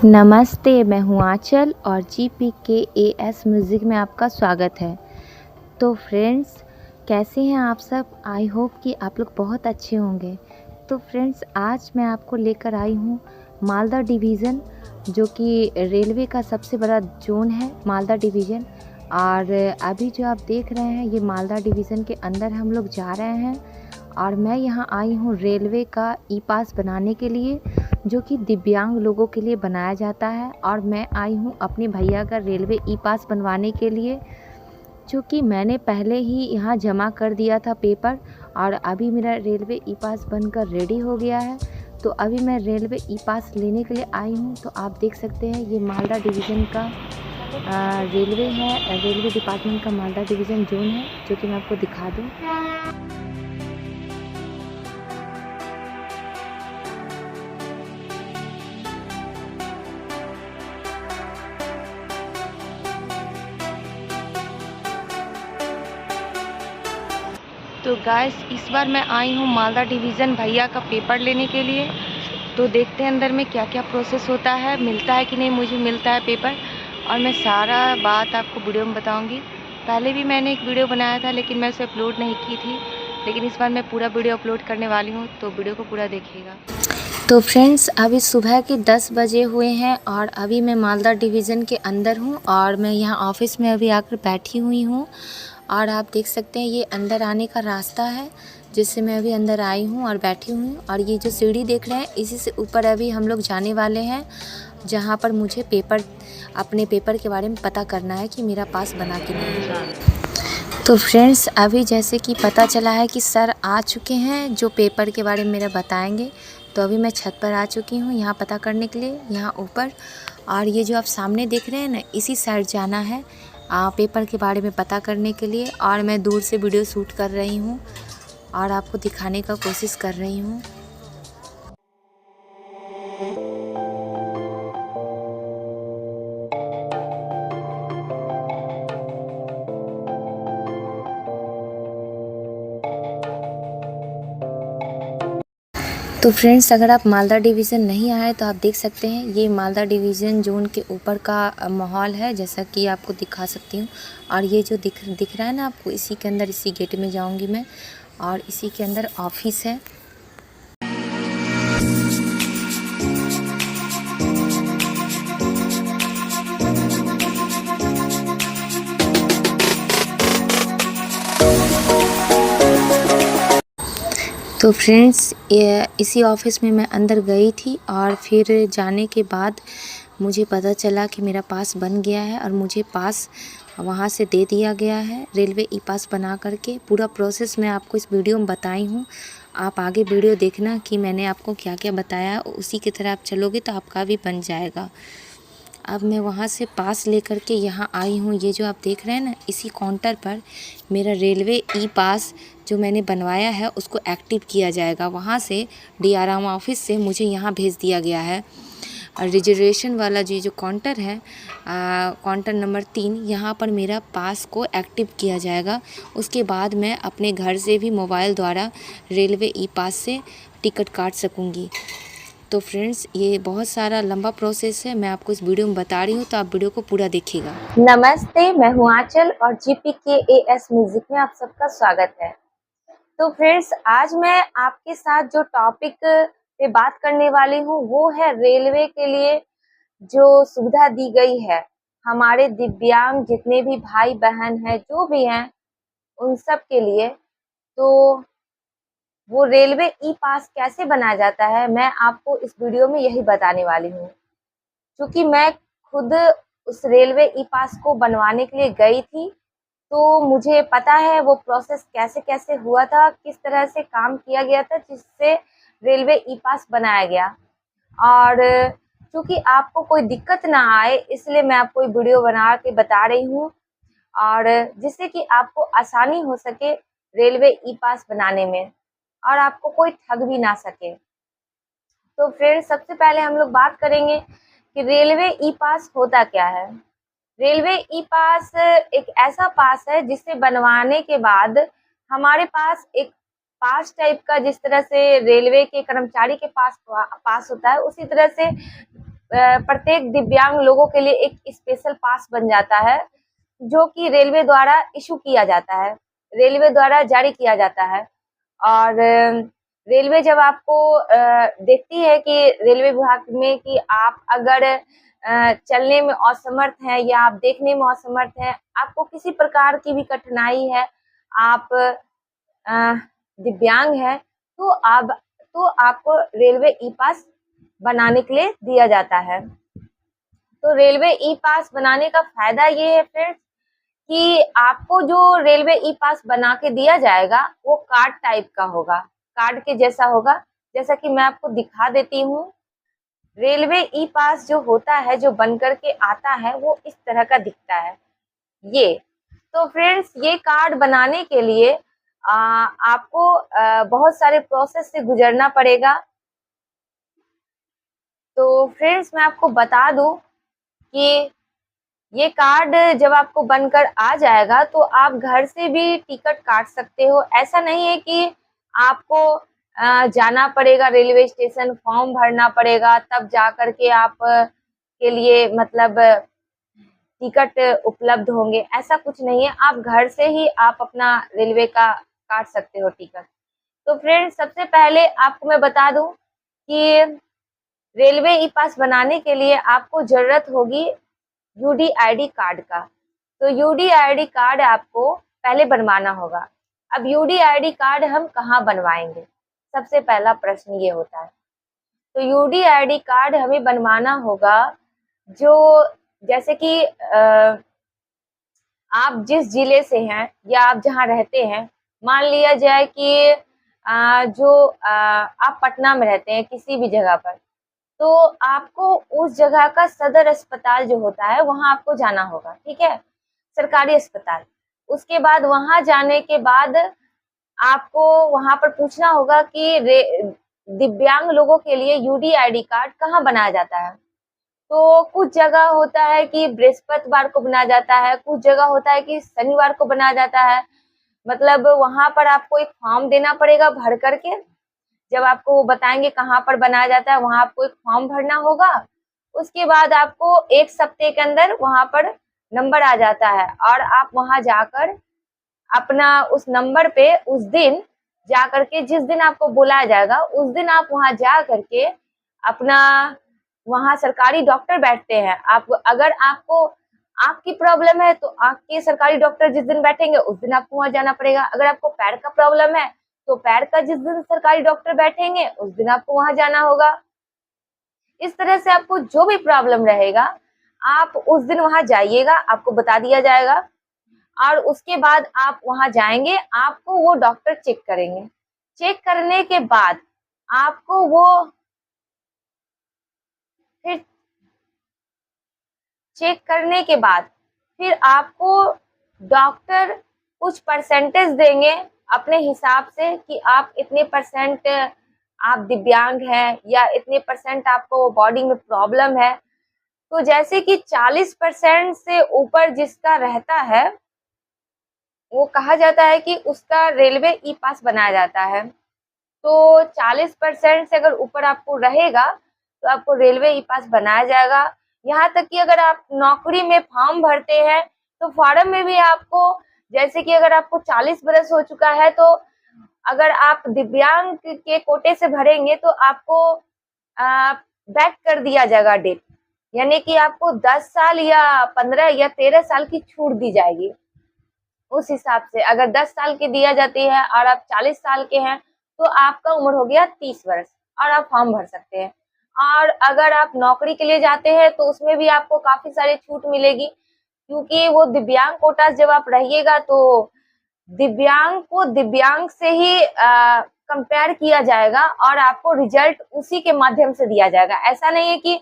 नमस्ते, मैं हूँ आँचल और GPKAS म्यूज़िक में आपका स्वागत है। तो फ्रेंड्स, कैसे हैं आप सब? आई होप कि आप लोग बहुत अच्छे होंगे। तो फ्रेंड्स, आज मैं आपको लेकर आई हूँ मालदा डिवीज़न, जो कि रेलवे का सबसे बड़ा ज़ोन है, मालदा डिवीज़न। और अभी जो आप देख रहे हैं, ये मालदा डिवीज़न के अंदर हम लोग जा रहे हैं और मैं यहाँ आई हूँ रेलवे का ई-पास बनाने के लिए, जो कि दिव्यांग लोगों के लिए बनाया जाता है। और मैं आई हूँ अपने भैया का रेलवे ई-पास बनवाने के लिए, चूँकि मैंने पहले ही यहाँ जमा कर दिया था पेपर और अभी मेरा रेलवे ई-पास बनकर रेडी हो गया है। तो अभी मैं रेलवे ई-पास लेने के लिए आई हूँ। तो आप देख सकते हैं, ये मालदा डिवीज़न का रेलवे है, रेलवे डिपार्टमेंट का मालदा डिवीज़न ज़ोन है, जो कि मैं आपको दिखा दूँ। तो गाइस, इस बार मैं आई हूँ मालदा डिवीज़न भैया का पेपर लेने के लिए। तो देखते हैं अंदर में क्या क्या प्रोसेस होता है, मिलता है कि नहीं मुझे मिलता है पेपर। और मैं सारा बात आपको वीडियो में बताऊंगी। पहले भी मैंने एक वीडियो बनाया था, लेकिन मैं उसे अपलोड नहीं की थी। लेकिन इस बार मैं पूरा वीडियो अपलोड करने वाली हूँ, तो वीडियो को पूरा देखिएगा। तो फ्रेंड्स, अभी सुबह के 10 बजे हुए हैं और अभी मैं मालदा डिवीज़न के अंदर हूँ और मैं यहाँ ऑफिस में अभी आकर बैठी हुई हूँ। और आप देख सकते हैं, ये अंदर आने का रास्ता है, जिससे मैं अभी अंदर आई हूँ और बैठी हुई हूँ। और ये जो सीढ़ी देख रहे हैं, इसी से ऊपर अभी हम लोग जाने वाले हैं, जहाँ पर मुझे अपने पेपर के बारे में पता करना है कि मेरा पास बना कि नहीं। तो फ्रेंड्स, अभी जैसे कि पता चला है कि सर आ चुके हैं, जो पेपर के बारे में मेरा बताएंगे। तो अभी मैं छत पर आ चुकी हूँ यहाँ पता करने के लिए, यहाँ ऊपर। और ये जो आप सामने देख रहे हैं ना, इसी साइड जाना है पेपर के बारे में पता करने के लिए। और मैं दूर से वीडियो शूट कर रही हूँ और आपको दिखाने का कोशिश कर रही हूँ। तो फ्रेंड्स, अगर आप मालदा डिवीज़न नहीं आए तो आप देख सकते हैं, ये मालदा डिवीज़न ज़ोन के ऊपर का माहौल है, जैसा कि आपको दिखा सकती हूँ। और ये जो दिख रहा है ना आपको, इसी के अंदर, इसी गेट में जाऊँगी मैं और इसी के अंदर ऑफिस है। तो फ्रेंड्स, इसी ऑफिस में मैं अंदर गई थी और फिर जाने के बाद मुझे पता चला कि मेरा पास बन गया है और मुझे पास वहाँ से दे दिया गया है, रेलवे ई पास बना करके। पूरा प्रोसेस मैं आपको इस वीडियो में बताई हूँ। आप आगे वीडियो देखना कि मैंने आपको क्या क्या बताया, उसी की तरह आप चलोगे तो आपका भी बन जाएगा। अब मैं वहाँ से पास लेकर के यहाँ आई हूँ। ये जो आप देख रहे हैं ना, इसी काउंटर पर मेरा रेलवे ई पास जो मैंने बनवाया है उसको एक्टिव किया जाएगा। वहाँ से DRM ऑफिस से मुझे यहाँ भेज दिया गया है। और रिजर्वेशन वाला जो काउंटर है, काउंटर नंबर 3, यहाँ पर मेरा पास को एक्टिव किया जाएगा। उसके बाद मैं अपने घर से भी मोबाइल द्वारा रेलवे ई पास से टिकट काट सकूँगी। तो फ्रेंड्स, ये बहुत सारा लंबा प्रोसेस है, मैं आपको इस वीडियो में बता रही हूँ, तो आप वीडियो को पूरा देखिएगा। नमस्ते, मैं हूँ आंचल और GPKAS म्यूजिक में आप सबका स्वागत है। तो फ्रेंड्स, आज मैं आपके साथ जो टॉपिक पे बात करने वाली हूँ वो है रेलवे के लिए जो सुविधा दी गई है हमारे दिव्यांग जितने भी भाई बहन हैं, जो भी हैं, उन सब के लिए। तो वो रेलवे ई पास कैसे बनाया जाता है, मैं आपको इस वीडियो में यही बताने वाली हूँ। क्योंकि मैं खुद उस रेलवे ई पास को बनवाने के लिए गई थी, तो मुझे पता है वो प्रोसेस कैसे-कैसे हुआ था, किस तरह से काम किया गया था, जिससे रेलवे ई पास बनाया गया। और चूँकि आपको कोई दिक्कत ना आए, इसलिए मैं आपको ये वीडियो बना के बता रही हूँ, और जिससे कि आपको आसानी हो सके रेलवे ई पास बनाने में और आपको कोई ठग भी ना सके। तो फ्रेंड्स, सबसे पहले हम लोग बात करेंगे कि रेलवे ई पास होता क्या है। रेलवे ई पास एक ऐसा पास है जिसे बनवाने के बाद हमारे पास एक पास टाइप का, जिस तरह से रेलवे के कर्मचारी के पास पास होता है, उसी तरह से प्रत्येक दिव्यांग लोगों के लिए एक स्पेशल पास बन जाता है, जो कि रेलवे द्वारा इशू किया जाता है, रेलवे द्वारा जारी किया जाता है। और रेलवे जब आपको देखती है कि रेलवे विभाग में कि आप अगर चलने में असमर्थ हैं या आप देखने में असमर्थ हैं, आपको किसी प्रकार की भी कठिनाई है, आप दिव्यांग है, तो आपको रेलवे ई पास बनाने के लिए दिया जाता है। तो रेलवे ई पास बनाने का फायदा ये है फ्रेंड्स कि आपको जो रेलवे ई पास बना के दिया जाएगा वो कार्ड टाइप का होगा, कार्ड के जैसा होगा। जैसा कि मैं आपको दिखा देती हूँ, रेलवे ई पास जो होता है, जो बन करके आता है, वो इस तरह का दिखता है ये। तो फ्रेंड्स, ये कार्ड बनाने के लिए आपको बहुत सारे प्रोसेस से गुजरना पड़ेगा। तो फ्रेंड्स, मैं आपको बता दूं कि ये कार्ड जब आपको बनकर आ जाएगा तो आप घर से भी टिकट काट सकते हो। ऐसा नहीं है कि आपको जाना पड़ेगा रेलवे स्टेशन, फॉर्म भरना पड़ेगा, तब जा कर के आप के लिए मतलब टिकट उपलब्ध होंगे, ऐसा कुछ नहीं है। आप घर से ही आप अपना रेलवे का काट सकते हो टिकट। तो फ्रेंड्स, सबसे पहले आपको मैं बता दूं कि रेलवे ई पास बनाने के लिए आपको जरूरत होगी यूडीआईडी कार्ड का। तो यूडीआईडी कार्ड आपको पहले बनवाना होगा। अब यूडीआईडी कार्ड हम कहाँ बनवाएंगे, सबसे पहला प्रश्न ये होता है। तो यूडीआईडी कार्ड हमें बनवाना होगा जो, जैसे कि आप जिस जिले से हैं या आप जहाँ रहते हैं, मान लिया जाए कि आप पटना में रहते हैं किसी भी जगह पर, तो आपको उस जगह का सदर अस्पताल जो होता है वहां आपको जाना होगा, ठीक है, सरकारी अस्पताल। उसके बाद वहां जाने के बाद आपको वहां पर पूछना होगा कि दिव्यांग लोगों के लिए यूडीआईडी कार्ड कहाँ बनाया जाता है। तो कुछ जगह होता है कि बृहस्पतिवार को बनाया जाता है, कुछ जगह होता है कि शनिवार को बनाया जाता है। मतलब वहां पर आपको एक फॉर्म देना पड़ेगा भर करके। जब आपको वो बताएंगे कहाँ पर बनाया जाता है, वहां आपको एक फॉर्म भरना होगा। उसके बाद आपको 1 सप्ताह के अंदर वहां पर नंबर आ जाता है और आप वहां जाकर अपना उस नंबर पे उस दिन जा करके, जिस दिन आपको बुलाया जाएगा उस दिन आप वहां जा करके अपना, वहां सरकारी डॉक्टर बैठते हैं। आप अगर आपको आँख की प्रॉब्लम है तो आँख के सरकारी डॉक्टर जिस दिन बैठेंगे उस दिन आपको वहां जाना पड़ेगा। अगर आपको पैर का प्रॉब्लम है तो पैर का जिस दिन सरकारी डॉक्टर बैठेंगे उस दिन आपको वहां जाना होगा। इस तरह से आपको जो भी प्रॉब्लम रहेगा आप उस दिन वहां जाइएगा, आपको बता दिया जाएगा। और उसके बाद आप वहां जाएंगे, आपको वो डॉक्टर चेक करेंगे। चेक करने के बाद आपको वो फिर चेक करने के बाद फिर आपको डॉक्टर कुछ परसेंटेज देंगे अपने हिसाब से कि आप इतने परसेंट आप दिव्यांग हैं या इतने परसेंट आपको बॉडी में प्रॉब्लम है। तो जैसे कि 40% से ऊपर जिसका रहता है वो कहा जाता है कि उसका रेलवे ई पास बनाया जाता है। तो 40% से अगर ऊपर आपको रहेगा तो आपको रेलवे ई पास बनाया जाएगा। यहाँ तक कि अगर आप नौकरी में फॉर्म भरते हैं तो फॉर्म में भी आपको, जैसे कि अगर आपको 40 बरस हो चुका है तो अगर आप दिव्यांग के कोटे से भरेंगे तो आपको बैक कर दिया जाएगा डेट, यानी कि आपको 10 साल या 15 या 13 साल की छूट दी जाएगी। उस हिसाब से अगर 10 साल की दिया जाती है और आप 40 साल के हैं तो आपका उम्र हो गया 30 वर्ष और आप फॉर्म भर सकते हैं। और अगर आप नौकरी के लिए जाते हैं तो उसमें भी आपको काफी सारी छूट मिलेगी, क्योंकि वो दिव्यांग कोटा जब आप रहिएगा तो दिव्यांग को दिव्यांग से ही कंपेयर किया जाएगा और आपको रिजल्ट उसी के माध्यम से दिया जाएगा। ऐसा नहीं है कि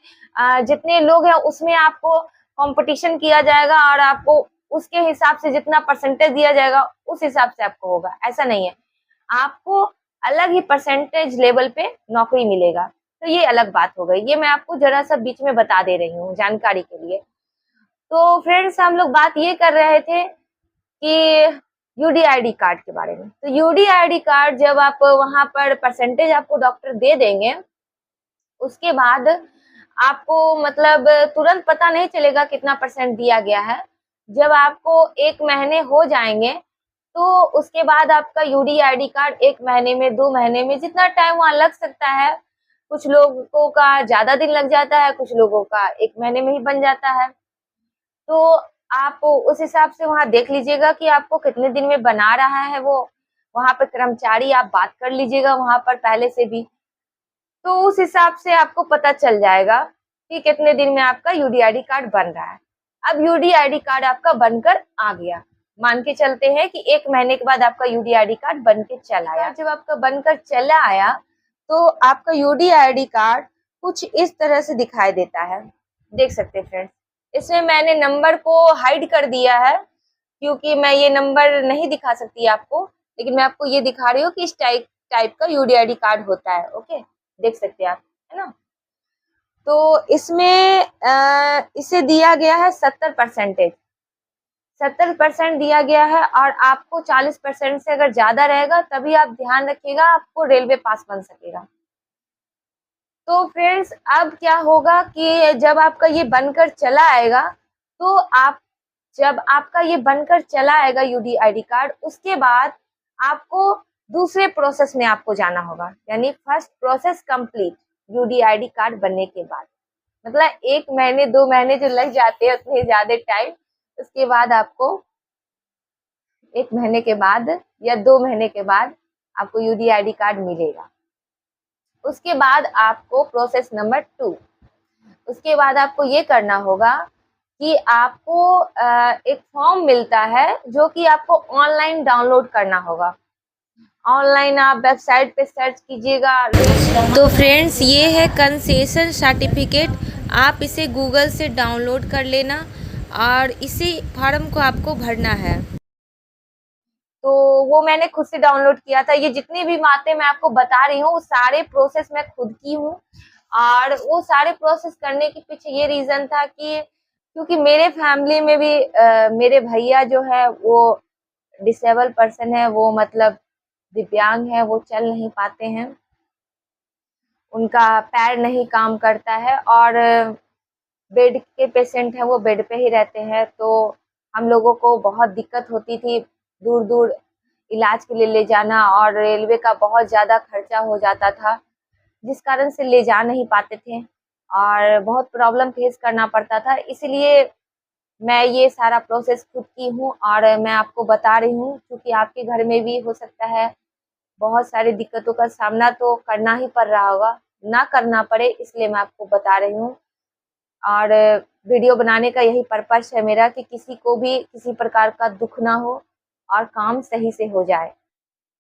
जितने लोग हैं उसमें आपको कंपटीशन किया जाएगा और आपको उसके हिसाब से जितना परसेंटेज दिया जाएगा उस हिसाब से आपको होगा, ऐसा नहीं है। आपको अलग ही परसेंटेज लेवल पे नौकरी मिलेगा। तो ये अलग बात हो गई, ये मैं आपको जरा सा बीच में बता दे रही हूँ जानकारी के लिए। तो फ्रेंड्स, हम लोग बात ये कर रहे थे कि यूडीआईडी कार्ड के बारे में। तो यूडीआईडी कार्ड जब आप वहां पर परसेंटेज आपको डॉक्टर दे देंगे, उसके बाद आपको मतलब तुरंत पता नहीं चलेगा कितना परसेंट दिया गया है। जब आपको 1 महीने हो जाएंगे तो उसके बाद आपका यूडीआईडी कार्ड 1 महीने में, 2 महीने में, जितना टाइम वहाँ लग सकता है। कुछ लोगों का ज्यादा दिन लग जाता है, कुछ लोगों का 1 महीने में ही बन जाता है। तो आप उस हिसाब से वहाँ देख लीजिएगा कि आपको कितने दिन में बना रहा है वो। वहाँ पे कर्मचारी आप बात कर लीजिएगा वहाँ पर पहले से भी, तो उस हिसाब से आपको पता चल जाएगा कि कितने दिन में आपका यूडीआईडी कार्ड बन रहा है। अब यूडीआईडी कार्ड आपका बनकर आ गया, मान के चलते हैं कि 1 महीने के बाद आपका यूडीआईडी कार्ड बन के चला आया। जब आपका बनकर चला आया तो आपका यूडीआईडी कार्ड कुछ इस तरह से दिखाई देता है, देख सकते हैं फ्रेंड्स। इसमें मैंने नंबर को हाइड कर दिया है क्योंकि मैं ये नंबर नहीं दिखा सकती आपको, लेकिन मैं आपको ये दिखा रही हूँ कि इस टाइप का यूडीआईडी कार्ड होता है। ओके, देख सकते हैं आप, है ना। तो इसमें इसे दिया गया है 70%, 70% दिया गया है और आपको 40% से अगर ज्यादा रहेगा तभी आप ध्यान रखिएगा, आपको रेलवे पास बन सकेगा। तो फ्रेंड्स अब क्या होगा कि जब आपका ये बनकर चला आएगा, तो आप जब आपका ये बनकर चला आएगा यूडीआईडी कार्ड, उसके बाद आपको दूसरे प्रोसेस में आपको जाना होगा, यानी first process complete UDID card बनने के बाद। मतलब 1 महीने 2 महीने जो लग जाते हैं उतने ज्यादा टाइम, उसके बाद आपको 1 महीने के बाद या 2 महीने के बाद आपको यूडीआईडी कार्ड मिलेगा। उसके बाद आपको प्रोसेस नंबर 2, उसके बाद आपको ये करना होगा कि आपको एक फॉर्म मिलता है जो कि आपको ऑनलाइन डाउनलोड करना होगा। ऑनलाइन आप वेबसाइट पे सर्च कीजिएगा। तो फ्रेंड्स ये है कंसेशन सर्टिफिकेट, आप इसे गूगल से डाउनलोड कर लेना और इसी फॉर्म को आपको भरना है। तो वो मैंने खुद से डाउनलोड किया था। ये जितनी भी बातें मैं आपको बता रही हूँ, सारे प्रोसेस मैं खुद की हूँ। और वो सारे प्रोसेस करने के पीछे ये रीजन था कि क्योंकि मेरे फैमिली में भी मेरे भैया जो है वो डिसेबल पर्सन है, वो मतलब दिव्यांग है, वो चल नहीं पाते हैं, उनका पैर नहीं काम करता है और बेड के पेशेंट है, वो बेड पे ही रहते हैं। तो हम लोगों को बहुत दिक्कत होती थी दूर दूर इलाज के लिए ले जाना, और रेलवे का बहुत ज़्यादा खर्चा हो जाता था जिस कारण से ले जा नहीं पाते थे और बहुत प्रॉब्लम फेस करना पड़ता था। इसलिए मैं ये सारा प्रोसेस खुद की हूँ और मैं आपको बता रही हूँ, क्योंकि आपके घर में भी हो सकता है बहुत सारी दिक्कतों का सामना तो करना ही पड़ रहा होगा, ना करना पड़े इसलिए मैं आपको बता रही हूँ। और वीडियो बनाने का यही पर्पस है मेरा कि किसी को भी किसी प्रकार का दुख ना हो और काम सही से हो जाए।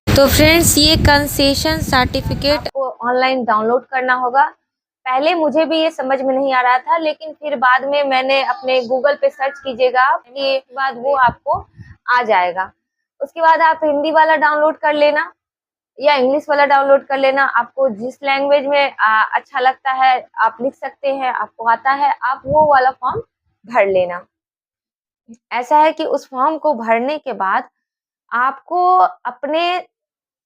तो फ्रेंड्स ये कंसेशन सर्टिफिकेट आपको ऑनलाइन डाउनलोड करना होगा। पहले मुझे भी ये समझ में नहीं आ रहा था, लेकिन फिर बाद में मैंने अपने गूगल पे सर्च कीजिएगा कि बाद वो आपको आ जाएगा। उसके बाद आप हिंदी वाला डाउनलोड कर लेना या इंग्लिश वाला डाउनलोड कर लेना। आपको जिस लैंग्वेज में अच्छा लगता है आप लिख सकते हैं, आपको आता है, आप वो वाला फॉर्म भर लेना। ऐसा है कि उस फॉर्म को भरने के बाद आपको अपने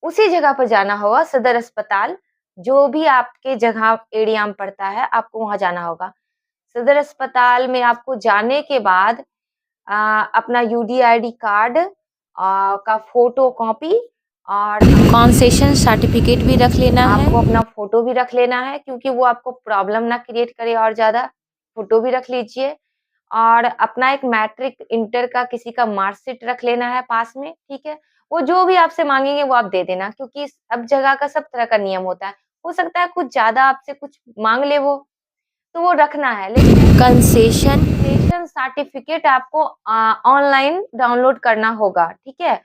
उसी जगह पर जाना होगा, सदर अस्पताल, जो भी आपके जगह एरिया में पड़ता है, आपको वहाँ जाना होगा। सदर अस्पताल में आपको जाने के बाद अपना यूडीआईडी कार्ड का फोटो कॉपी और कंसेशन सर्टिफिकेट भी रख लेना है। आपको अपना फोटो भी रख लेना है, क्योंकि वो आपको प्रॉब्लम ना क्रिएट करे और ज़्यादा। फोटो भी रख लीजिए और अपना एक मैट्रिक, इंटर का किसी का मार्कशीट रख लेना है पास में, ठीक है? वो जो भी आपसे माँगेंगे वो आप दे देना, क्योंकि सब जगह का सब तरह का नियम होता है। हो सकता है कुछ ज़्यादा आपसे कुछ माँग ले वो, तो वो रखना है। लेकिन कंसेशन सर्टिफिकेट आपको ऑनलाइन डाउनलोड करना होगा, ठीक है?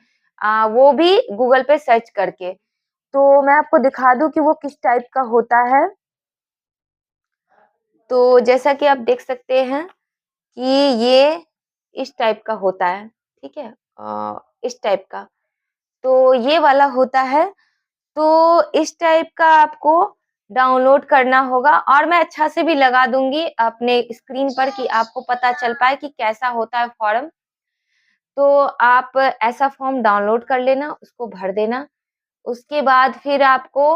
वो भी गूगल पे सर्च करके। तो मैं आपको दिखा दूँ कि वो किस टाइप का होता है। तो जैसा कि आप देख सकते हैं कि ये इस टाइप का होता है, ठीक है? इस टाइप का। तो ये वाला होता है, तो इस टाइप का आपको डाउनलोड करना होगा और मैं अच्छा से भी लगा दूँगी अपने स्क्रीन पर कि आपको पता चल पाए कि कैसा होता है फॉर्म। तो आप ऐसा फॉर्म डाउनलोड कर लेना, उसको भर देना। उसके बाद फिर आपको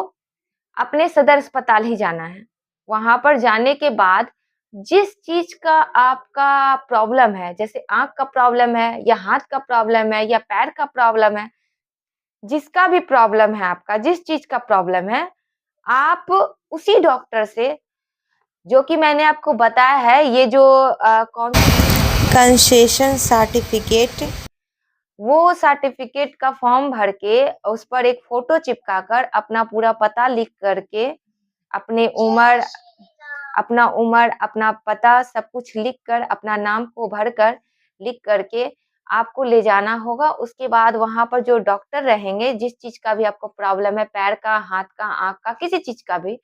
अपने सदर अस्पताल ही जाना है। वहां पर जाने के बाद जिस चीज का आपका प्रॉब्लम है, जैसे आंख का प्रॉब्लम है या हाथ का प्रॉब्लम है या पैर का प्रॉब्लम है, जिसका भी प्रॉब्लम है आपका, जिस चीज का प्रॉब्लम है, आप उसी डॉक्टर से, जो कि मैंने आपको बताया है, ये जो कौन कंसेशन सर्टिफिकेट, वो सर्टिफिकेट का फॉर्म भर के उस पर एक फोटो चिपका कर अपना पूरा पता लिख करके अपने उम्र, अपना पता सब कुछ लिख कर, अपना नाम को भर कर लिख करके आपको ले जाना होगा। उसके बाद वहां पर जो डॉक्टर रहेंगे, जिस चीज का भी आपको प्रॉब्लम है, पैर का, हाथ का, आंख का, किसी चीज का भी,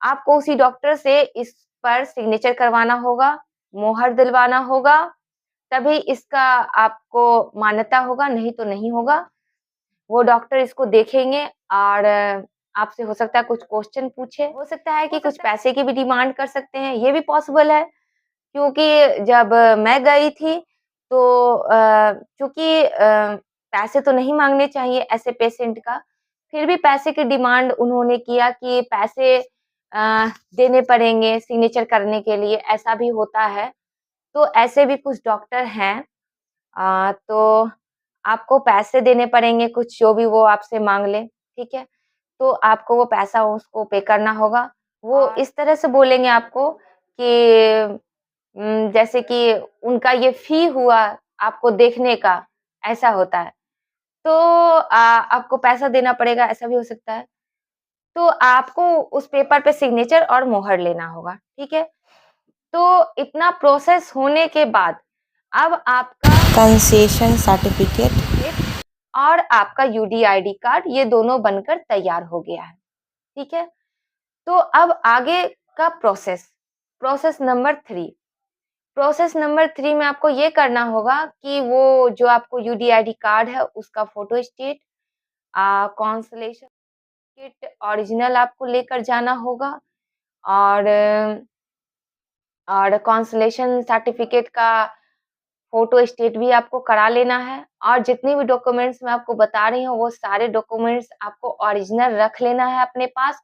आपको उसी डॉक्टर से इस पर सिग्नेचर करवाना होगा, मोहर दिलवाना होगा, तभी इसका आपको मान्यता होगा, नहीं तो नहीं होगा। वो डॉक्टर इसको देखेंगे और आपसे हो सकता है कुछ क्वेश्चन पूछे, हो सकता है कि कुछ पैसे की भी डिमांड कर सकते हैं, ये भी पॉसिबल है। क्योंकि जब मैं गई थी तो चूँकि पैसे तो नहीं माँगने चाहिए ऐसे पेशेंट का, फिर भी पैसे की डिमांड उन्होंने किया कि पैसे देने पड़ेंगे सिग्नेचर करने के लिए, ऐसा भी होता है। तो ऐसे भी कुछ डॉक्टर हैं, तो आपको पैसे देने पड़ेंगे कुछ, जो भी वो आपसे माँग ले, ठीक है? तो आपको वो पैसा उसको पे करना होगा। वो इस तरह से बोलेंगे आपको कि जैसे कि उनका ये फ़ी हुआ आपको देखने का, ऐसा होता है। तो आपको पैसा देना पड़ेगा, ऐसा भी हो सकता है। तो आपको उस पेपर पे सिग्नेचर और मोहर लेना होगा, ठीक है? तो इतना प्रोसेस होने के बाद अब आपका कंसेशन सर्टिफिकेट और आपका यूडीआईडी कार्ड, ये दोनों बनकर तैयार हो गया है, ठीक है? तो अब आगे का प्रोसेस नंबर 3। प्रोसेस नंबर 3 में आपको ये करना होगा कि वो जो आपको यूडीआईडी कार्ड है, उसका फ़ोटो स्टेट, कांसलेशन किट ओरिजिनल आपको लेकर जाना होगा और कांसलेशन सर्टिफिकेट का फ़ोटो स्टेट भी आपको करा लेना है और जितने भी डॉक्यूमेंट्स मैं आपको बता रही हूँ, वो सारे डॉक्यूमेंट्स आपको ओरिजिनल रख लेना है अपने पास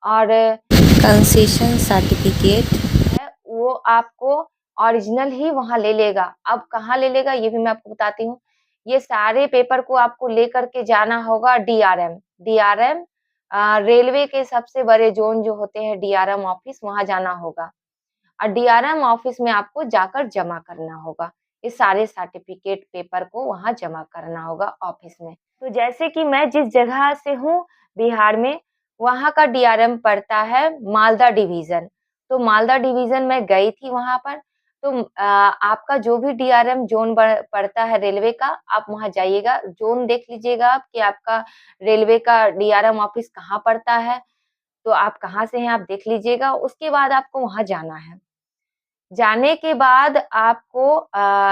और कंसेशन सर्टिफिकेट है, वो आपको ओरिजिनल ही वहाँ ले लेगा। अब कहाँ ले लेगा, ये भी मैं आपको बताती हूँ। ये सारे पेपर को आपको लेकर के जाना होगा डीआरएम। डीआरएम रेलवे के सबसे बड़े ज़ोन जो होते हैं डीआरएम ऑफ़िस, वहाँ जाना होगा। और डीआरएम ऑफिस में आपको जाकर जमा करना होगा। ये सारे सर्टिफिकेट पेपर को वहाँ जमा करना होगा ऑफिस में। तो जैसे कि मैं जिस जगह से हूँ बिहार में, वहाँ का डीआरएम पड़ता है मालदा डिवीज़न। तो मालदा डिवीज़न में गई थी वहाँ पर। तो आपका जो भी डीआरएम ज़ोन पड़ता है रेलवे का, आप वहाँ जाइएगा, ज़ोन देख लीजिएगा आप कि आपका रेलवे का डीआरएम ऑफिस कहाँ पड़ता है। तो आप कहाँ से हैं आप देख लीजिएगा, उसके बाद आपको वहाँ जाना है। जाने के बाद आपको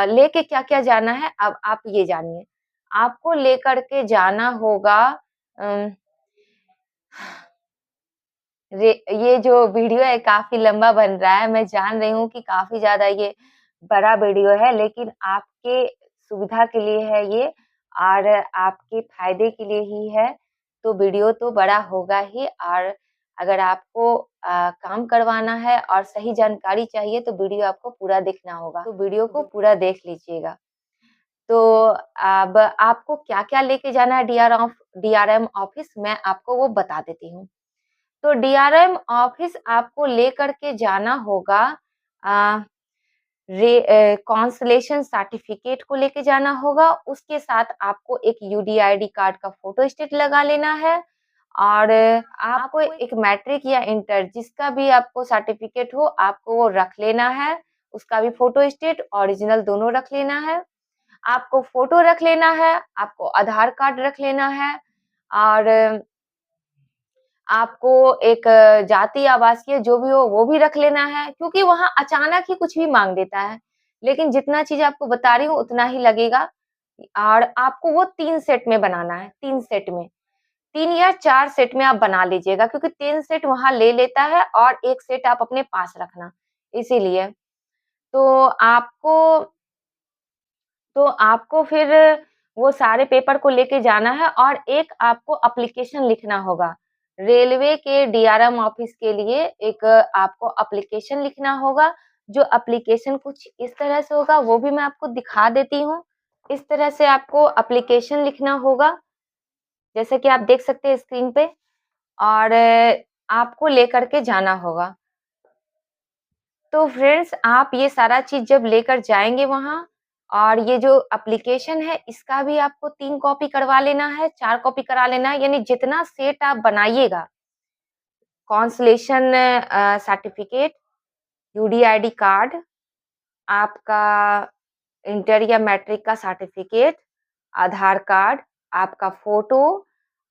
लेके क्या-क्या जाना है, अब आप ये जानिए। आपको लेकर के जाना होगा अम, रे ये जो वीडियो है काफ़ी लंबा बन रहा है, मैं जान रही हूँ कि काफ़ी ज़्यादा ये बड़ा वीडियो है, लेकिन आपके सुविधा के लिए है ये और आपके फ़ायदे के लिए ही है, तो वीडियो तो बड़ा होगा ही और अगर आपको काम करवाना है और सही जानकारी चाहिए, तो वीडियो आपको पूरा देखना होगा, तो वीडियो को पूरा देख लीजिएगा। तो अब आपको क्या-क्या लेके जाना है डीआरएम ऑफ़िस, मैं आपको वो बता देती हूँ। तो डीआरएम ऑफिस आपको लेकर के जाना होगा अ, कांसलेशन सर्टिफिकेट को लेके जाना होगा, उसके साथ आपको एक यूडीआईडी कार्ड का फ़ोटो स्टेट लगा लेना है और आपको एक मैट्रिक या इंटर जिसका भी आपको सर्टिफिकेट हो, आपको वो रख लेना है, उसका भी फ़ोटो स्टेट ओरिजिनल दोनों रख लेना है। आपको फ़ोटो रख लेना है, आपको आधार कार्ड रख लेना है और आपको एक जाति आवासीय जो भी हो वो भी रख लेना है क्योंकि वहाँ अचानक ही कुछ भी माँग देता है। लेकिन जितना चीज़ आपको बता रही हूँ उतना ही लगेगा और आपको वो 3 सेट में बनाना है, 3 सेट में। 3 या 4 सेट में आप बना लीजिएगा क्योंकि 3 सेट वहाँ ले लेता है और 1 सेट आप अपने पास रखना, इसीलिए। तो आपको तो आपको फिर वो सारे पेपर को लेके जाना है और एक आपको एप्लीकेशन लिखना होगा। रेलवे के डीआरएम ऑफिस के लिए एक आपको एप्लीकेशन लिखना होगा। जो एप्लीकेशन कुछ इस तरह से होगा, वो भी मैं आपको दिखा देती हूँ। इस तरह से आपको एप्लीकेशन लिखना होगा, जैसे कि आप देख सकते हैं स्क्रीन पे, और आपको लेकर के जाना होगा। तो फ्रेंड्स, आप ये सारा चीज़ जब लेकर जाएँगे वहाँ, और ये जो एप्लीकेशन है इसका भी आपको 3 कॉपी करवा लेना है, 4 कॉपी करा लेना है, यानी जितना सेट आप बनाइएगा, कांसोलेशन सर्टिफिकेट, यूडीआईडी कार्ड, आपका इंटर या मैट्रिक का सर्टिफिकेट, आधार कार्ड, आपका फ़ोटो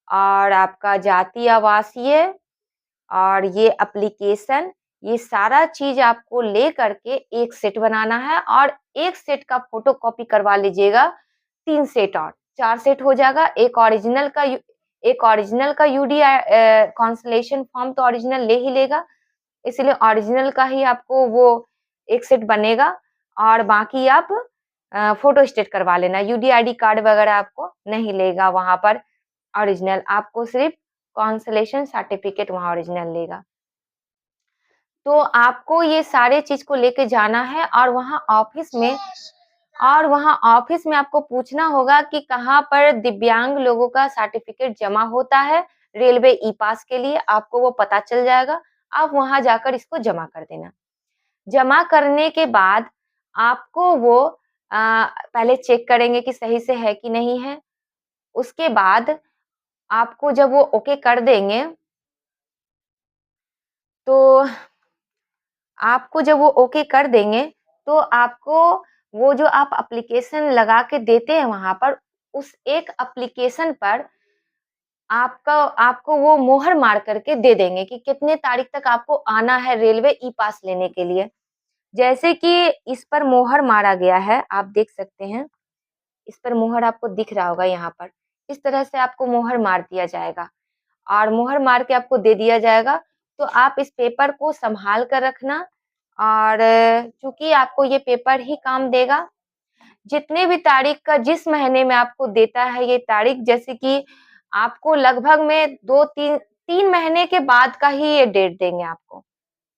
और आपका जाति आवासीय और ये एप्लीकेशन, ये सारा चीज़ आपको ले करके एक सेट बनाना है, और एक सेट का फ़ोटोकॉपी करवा लीजिएगा, 3 सेट और 4 सेट हो जाएगा। एक ओरिजिनल का कांसोलेशन फॉर्म तो ओरिजिनल ले ही लेगा, इसलिए ओरिजिनल का ही आपको वो एक सेट बनेगा, और बाकी आप फ़ोटो स्टेट करवा लेना। यूडीआईडी कार्ड वगैरह आपको नहीं लेगा वहाँ पर ओरिजिनल, आपको सिर्फ़ कांसोलेशन सर्टिफिकेट वहाँ ओरिजिनल लेगा। तो आपको ये सारे चीज़ को लेके जाना है, और वहाँ ऑफिस में आपको पूछना होगा कि कहाँ पर दिव्यांग लोगों का सर्टिफिकेट जमा होता है रेलवे ई पास के लिए, आपको वो पता चल जाएगा। आप वहाँ जाकर इसको जमा कर देना। जमा करने के बाद आपको वो पहले चेक करेंगे कि सही से है कि नहीं है। उसके बाद आपको जब वो ओके कर देंगे, तो आपको जब वो ओके कर देंगे, तो आपको वो जो आप एप्लीकेशन लगा के देते हैं वहाँ पर, उस एक एप्लीकेशन पर आपको वो मोहर मार करके दे देंगे कि कितने तारीख तक आपको आना है रेलवे ई पास लेने के लिए। जैसे कि इस पर मोहर मारा गया है, आप देख सकते हैं। इस पर मोहर आपको दिख रहा होगा यहाँ पर। इस तरह से आपको मोहर मार दिया जाएगा, और मोहर मार के आपको दे दिया जाएगा। तो आप इस पेपर को सँभाल कर रखना, और चूँकि आपको ये पेपर ही काम देगा, जितने भी तारीख का जिस महीने में आपको देता है ये तारीख, जैसे कि आपको लगभग में 3 महीने के बाद का ही ये डेट देंगे आपको,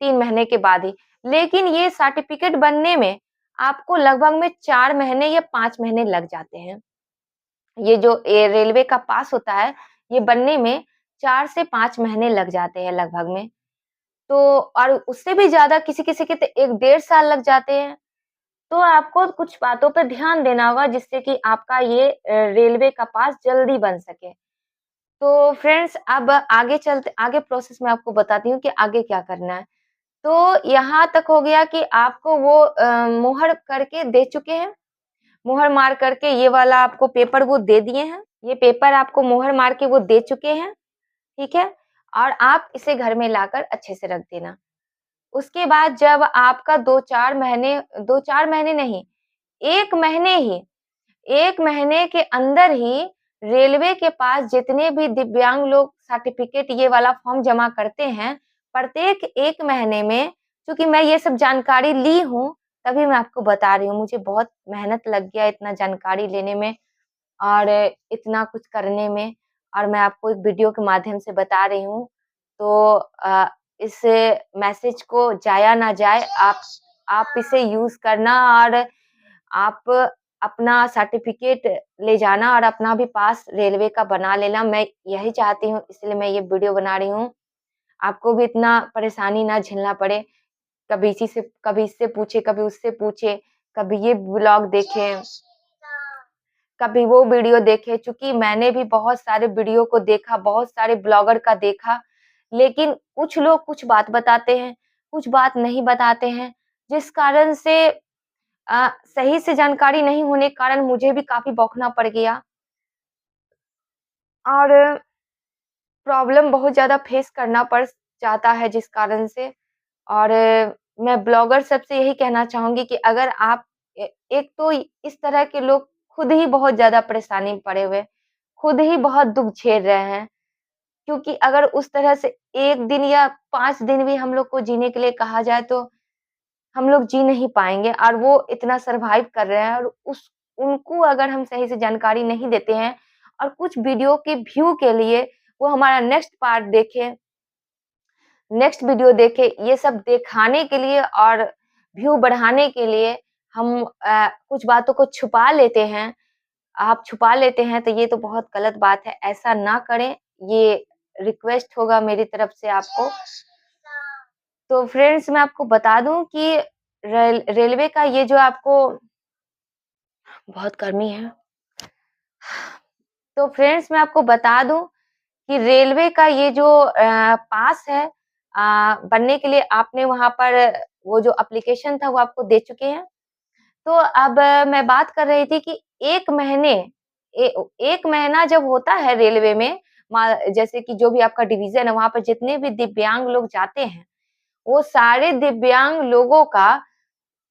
3 महीने के बाद ही। लेकिन ये सर्टिफिकेट बनने में आपको लगभग में 4 महीने या 5 महीने लग जाते हैं। ये जो रेलवे का पास होता है, ये बनने में 4 से 5 महीने लग जाते हैं लगभग में। तो और उससे भी ज़्यादा किसी-किसी के तो 1 डेढ़ साल लग जाते हैं। तो आपको कुछ बातों पे ध्यान देना होगा, जिससे कि आपका ये रेलवे का पास जल्दी बन सके। तो फ्रेंड्स, अब आगे प्रोसेस मैं आपको बताती हूँ कि आगे क्या करना है। तो यहाँ तक हो गया कि आपको वो मुहर करके दे चुके हैं। मुहर मार करके ये वाला आपको पेपर वो दे दिए हैं। ये पेपर आपको मुहर मार के वो दे चुके हैं, ठीक है? और आप इसे घर में लाकर अच्छे से रख देना। उसके बाद जब आपका 2-4 महीने नहीं, 1 महीने ही 1 महीने के अंदर ही रेलवे के पास जितने भी दिव्यांग लोग सर्टिफिकेट ये वाला फॉर्म जमा करते हैं, प्रत्येक 1 महीने में, चूँकि मैं ये सब जानकारी ली हूँ, तभी मैं आपको बता रही हूँ। मुझे बहुत मेहनत लग गया इतना जानकारी लेने में और इतना कुछ करने में, और मैं आपको एक वीडियो के माध्यम से बता रही हूँ। तो इस मैसेज को जाया ना जाए, आप इसे यूज़ करना, और आप अपना सर्टिफिकेट ले जाना और अपना भी पास रेलवे का बना लेना। मैं यही चाहती हूँ, इसलिए मैं ये वीडियो बना रही हूँ। आपको भी इतना परेशानी ना झेलना पड़े। कभी इससे पूछे, कभी उससे पूछे, कभी ये ब्लॉग देखें, कभी वो वीडियो देखे। चूँकि मैंने भी बहुत सारे वीडियो को देखा, बहुत सारे ब्लॉगर का देखा, लेकिन कुछ लोग कुछ बात बताते हैं, कुछ बात नहीं बताते हैं, जिस कारण से सही से जानकारी नहीं होने के कारण मुझे भी काफ़ी बौखना पड़ गया, और प्रॉब्लम बहुत ज़्यादा फेस करना पड़ जाता है जिस कारण से। और मैं ब्लॉगर सबसे यही कहना चाहूँगी कि अगर आप एक तो इस तरह के लोग खुद ही बहुत ज़्यादा परेशानी में पड़े हुए हैं, खुद ही बहुत दुःख झेल रहे हैं। क्योंकि अगर उस तरह से 1 दिन या 5 दिन भी हम लोग को जीने के लिए कहा जाए, तो हम लोग जी नहीं पाएँगे, और वो इतना सर्वाइव कर रहे हैं, और उनको अगर हम सही से जानकारी नहीं देते हैं, और कुछ वीडियो के व्यू के लिए वो हमारा नेक्स्ट पार्ट देखे, नेक्स्ट वीडियो देखे। ये सब दिखाने के लिए और व्यू बढ़ाने के लिए हम कुछ बातों को छुपा लेते हैं। आप छुपा लेते हैं तो ये तो बहुत गलत बात है, ऐसा ना करें, ये रिक्वेस्ट होगा मेरी तरफ से आपको। तो फ्रेंड्स मैं आपको बता दूं कि रेलवे का ये जो आपको बहुत गर्मी है। तो फ्रेंड्स मैं आपको बता दूं कि रेलवे का ये जो पास है बनने के लिए आपने वहाँ पर वो जो एप्लीकेशन था वो आपको दे चुके हैं। तो अब मैं बात कर रही थी कि 1 महीने 1 महीना जब होता है रेलवे में, जैसे कि जो भी आपका डिवीज़न है वहाँ पर जितने भी दिव्यांग लोग जाते हैं, वो सारे दिव्यांग लोगों का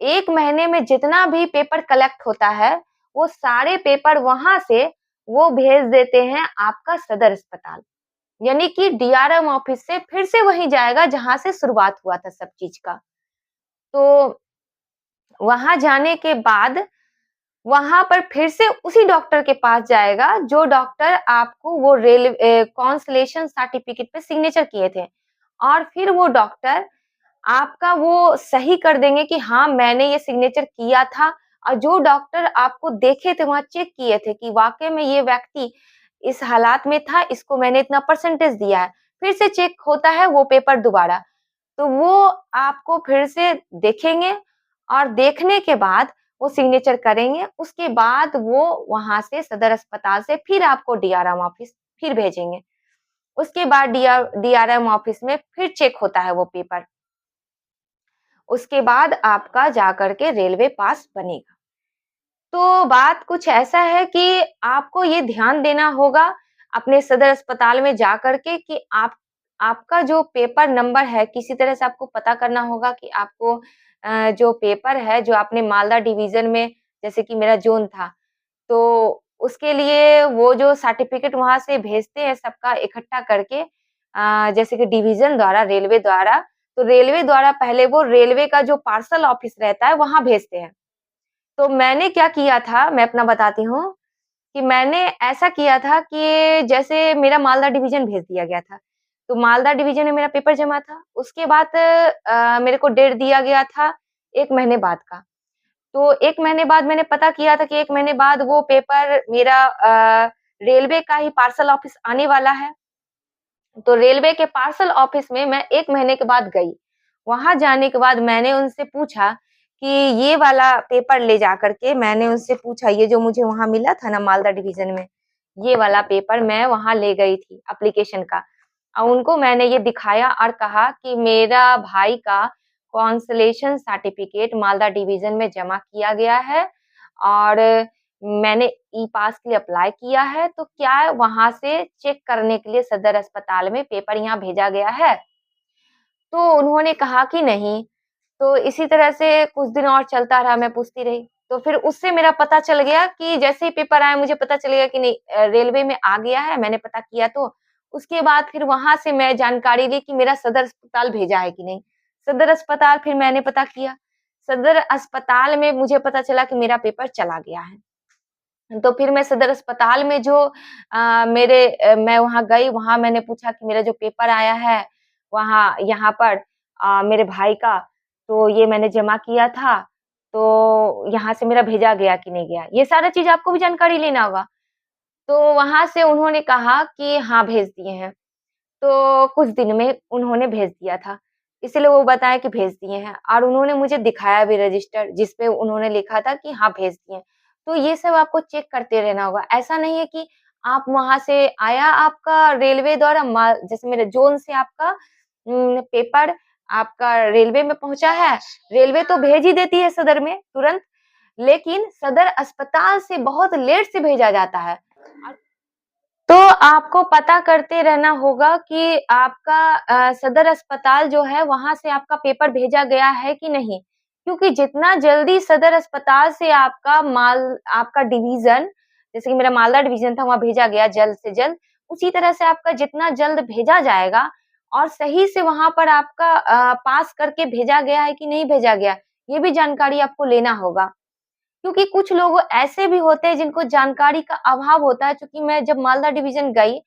1 महीने में जितना भी पेपर कलेक्ट होता है, वो सारे पेपर वहाँ से वो भेज देते हैं आपका सदर अस्पताल। यानी कि डीआरएम ऑफिस से फिर से वहीं जाएगा जहाँ से शुरुआत हुआ था सब चीज़ का। तो वहाँ जाने के बाद वहाँ पर फिर से उसी डॉक्टर के पास जाएगा, जो डॉक्टर आपको वो कांसलेशन सर्टिफिकेट पे सिग्नेचर किए थे। और फिर वो डॉक्टर आपका वो सही कर देंगे कि हाँ, मैंने ये सिग्नेचर किया था। और जो डॉक्टर आपको देखे थे, वहाँ चेक किए थे कि वाक़ई में ये व्यक्ति इस हालात में था, इसको मैंने इतना परसेंटेज दिया है। फिर से चेक होता है वो पेपर दोबारा। तो वो आपको फिर से देखेंगे और देखने के बाद वो सिग्नेचर करेंगे। उसके बाद वो वहाँ से सदर अस्पताल से फिर आपको डीआरएम ऑफिस फिर भेजेंगे। उसके बाद डीआरएम ऑफिस में फिर चेक होता है वो पेपर। उसके बाद आपका जाकर के रेलवे पास बनेगा। तो बात कुछ ऐसा है कि आपको ये ध्यान देना होगा अपने सदर अस्पताल में जाकर के कि आपका जो पेपर नंबर है, किसी तरह से आपको पता करना होगा कि आपको जो पेपर है, जो आपने मालदा डिवीज़न में, जैसे कि मेरा ज़ोन था, तो उसके लिए वो जो सर्टिफ़िकेट वहाँ से भेजते हैं सबका इकट्ठा करके, जैसे कि डिवीज़न द्वारा, रेलवे द्वारा, तो रेलवे द्वारा पहले वो रेलवे का जो पार्सल ऑफिस रहता है, वहाँ भेजते हैं। तो मैंने क्या किया था, मैं अपना बताती हूँ कि मैंने ऐसा किया था कि जैसे मेरा मालदा डिवीज़न भेज दिया गया था। तो मालदा डिवीज़न में मेरा पेपर जमा था। उसके बाद मेरे को डेट दिया गया था 1 महीने बाद का। तो 1 महीने बाद मैंने पता किया था कि 1 महीने बाद वो पेपर मेरा रेलवे का ही पार्सल ऑफिस आने वाला है। तो रेलवे के पार्सल ऑफिस में मैं 1 महीने के बाद गई। वहाँ जाने के बाद मैंने उनसे पूछा कि ये वाला पेपर ले जाकर के मैंने उनसे पूछा, ये जो मुझे वहाँ मिला था ना मालदा डिवीज़न में, ये वाला पेपर मैं वहाँ ले गई थी एप्लीकेशन का। और उनको मैंने ये दिखाया और कहा कि मेरा भाई का कांसलेशन सर्टिफिकेट मालदा डिवीज़न में जमा किया गया है और मैंने ई-पास के लिए अप्लाई किया है, तो क्या वहाँ से चेक करने के लिए सदर अस्पताल में पेपर यहाँ भेजा गया है? तो उन्होंने कहा कि नहीं। तो इसी तरह से कुछ दिन और चलता रहा, मैं पूछती रही। तो फिर उससे मेरा पता चल गया कि जैसे ही पेपर आया मुझे पता चल गया कि नहीं, रेलवे में आ गया है, मैंने पता किया तो। उसके बाद फिर वहाँ से मैं जानकारी ली कि मेरा सदर अस्पताल भेजा है कि नहीं। सदर अस्पताल फिर मैंने पता किया। सदर अस्पताल में मुझे पता चला कि मेरा पेपर चला गया है। तो फिर मैं सदर अस्पताल में जो मैं वहाँ गई, वहाँ मैंने पूछा कि मेरा जो पेपर आया है, वहाँ यहाँ पर मेरे भाई का, तो ये मैंने जमा किया था, तो यहाँ से मेरा भेजा गया कि नहीं गया? ये सारा चीज़ आपको भी जानकारी लेना होगा। तो वहाँ से उन्होंने कहा कि हाँ, भेज दिए हैं। तो कुछ दिन में उन्होंने भेज दिया था। इसीलिए वो बताए कि भेज दिए हैं और उन्होंने मुझे दिखाया भी रजिस्टर जिस पे उन्होंने लिखा था कि हाँ, भेज दिए हैं। तो ये सब आपको चेक करते रहना होगा। ऐसा नहीं है कि आप वहाँ से आया आपका रेलवे द्वारा जैसे मेरे ज़ोन से आपका पेपर आपका रेलवे में पहुँचा है, रेलवे तो भेज ही देती है सदर में तुरंत, लेकिन सदर अस्पताल से बहुत लेट से भेजा जाता है। तो आपको पता करते रहना होगा कि आपका सदर अस्पताल जो है वहाँ से आपका पेपर भेजा गया है कि नहीं। क्योंकि जितना जल्दी सदर अस्पताल से आपका डिवीज़न, जैसे कि मेरा मालदा डिवीज़न था, वहाँ भेजा गया जल्द से जल्द, उसी तरह से आपका जितना जल्द भेजा जाएगा और सही से वहाँ पर आपका पास करके भेजा गया है कि नहीं भेजा गया, ये भी जानकारी आपको लेना होगा। क्योंकि कुछ लोग ऐसे भी होते हैं जिनको जानकारी का अभाव होता है, चूँकि मैं जब मालदा डिवीज़न गई,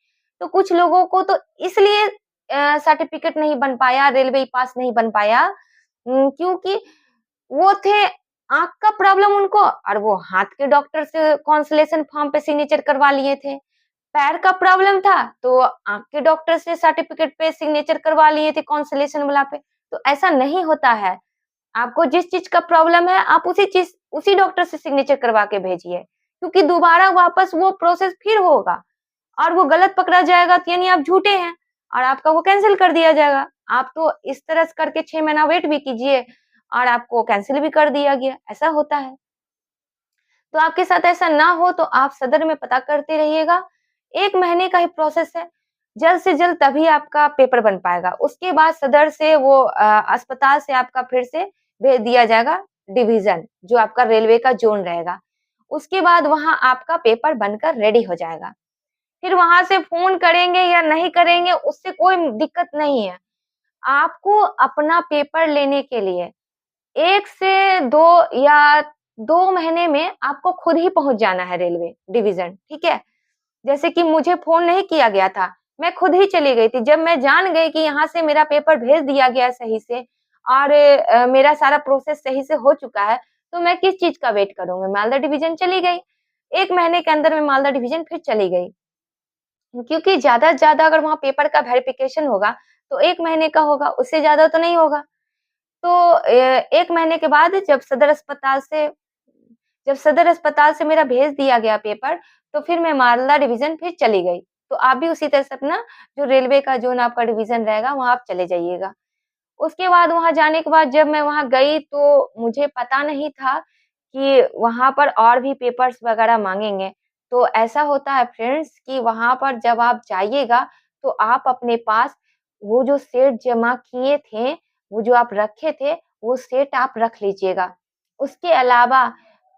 तो कुछ लोगों को तो इसलिए सर्टिफिकेट नहीं बन पाया, रेलवे पास नहीं बन पाया, क्योंकि वो थे आँख का प्रॉब्लम उनको और वो हाथ के डॉक्टर से कंसल्टेशन फॉर्म पे सिग्नेचर करवा लिए थे। पैर का प्रॉब्लम था तो आँख के डॉक्टर से सर्टिफिकेट पे सिग्नेचर करवा लिए थे कंसल्टेशन वाला पे। तो ऐसा नहीं होता है। आपको जिस चीज़ का प्रॉब्लम है आप उसी डॉक्टर से सिग्नेचर करवा के भेजिए, क्योंकि दोबारा वापस वो प्रोसेस फिर होगा और वो गलत पकड़ा जाएगा तो यानी आप झूठे हैं और आपका वो कैंसल कर दिया जाएगा। आप तो इस तरह से करके 6 महीना वेट भी कीजिए और आपको कैंसल भी कर दिया गया, ऐसा होता है। तो आपके साथ ऐसा ना हो तो आप सदर में पता करते रहिएगा। 1 महीने का ही प्रोसेस है, जल्द से जल्द तभी आपका पेपर बन पाएगा। उसके बाद सदर से वो अस्पताल से आपका फिर से भेज दिया जाएगा डिवीज़न, जो आपका रेलवे का ज़ोन रहेगा। उसके बाद वहाँ आपका पेपर बनकर रेडी हो जाएगा। फिर वहाँ से फ़ोन करेंगे या नहीं करेंगे उससे कोई दिक्कत नहीं है। आपको अपना पेपर लेने के लिए 1 से 2 या 2 महीने में आपको खुद ही पहुँच जाना है रेलवे डिवीज़न, ठीक है? जैसे कि मुझे फ़ोन नहीं किया गया था, मैं खुद ही चली गई थी। जब मैं जान गई कि यहाँ से मेरा पेपर भेज दिया गया है सही से और मेरा सारा प्रोसेस सही से हो चुका है, तो मैं किस चीज़ का वेट करूँगी? मालदा डिवीज़न चली गई। 1 महीने के अंदर मैं मालदा डिवीज़न फिर चली गई। क्योंकि ज़्यादा से ज़्यादा अगर वहाँ पेपर का वेरिफ़िकेशन होगा, तो 1 महीने का होगा, उससे ज़्यादा तो नहीं होगा। तो 1 महीने के बाद जब सदर अस्पताल से मेरा भेज दिया गया पेपर, तो फिर मैं मालदा डिवीज़न फिर चली गई। तो आप भी उसी तरह से अपना जो रेलवे का ज़ोन आपका डिवीज़न रहेगा, वहाँ आप चले जाइएगा। उसके बाद वहाँ जाने के बाद जब मैं वहाँ गई, तो मुझे पता नहीं था कि वहाँ पर और भी पेपर्स वगैरह माँगेंगे। तो ऐसा होता है फ्रेंड्स कि वहाँ पर जब आप जाइएगा, तो आप अपने पास वो जो सेट जमा किए थे, वो जो आप रखे थे, वो सेट आप रख लीजिएगा। उसके अलावा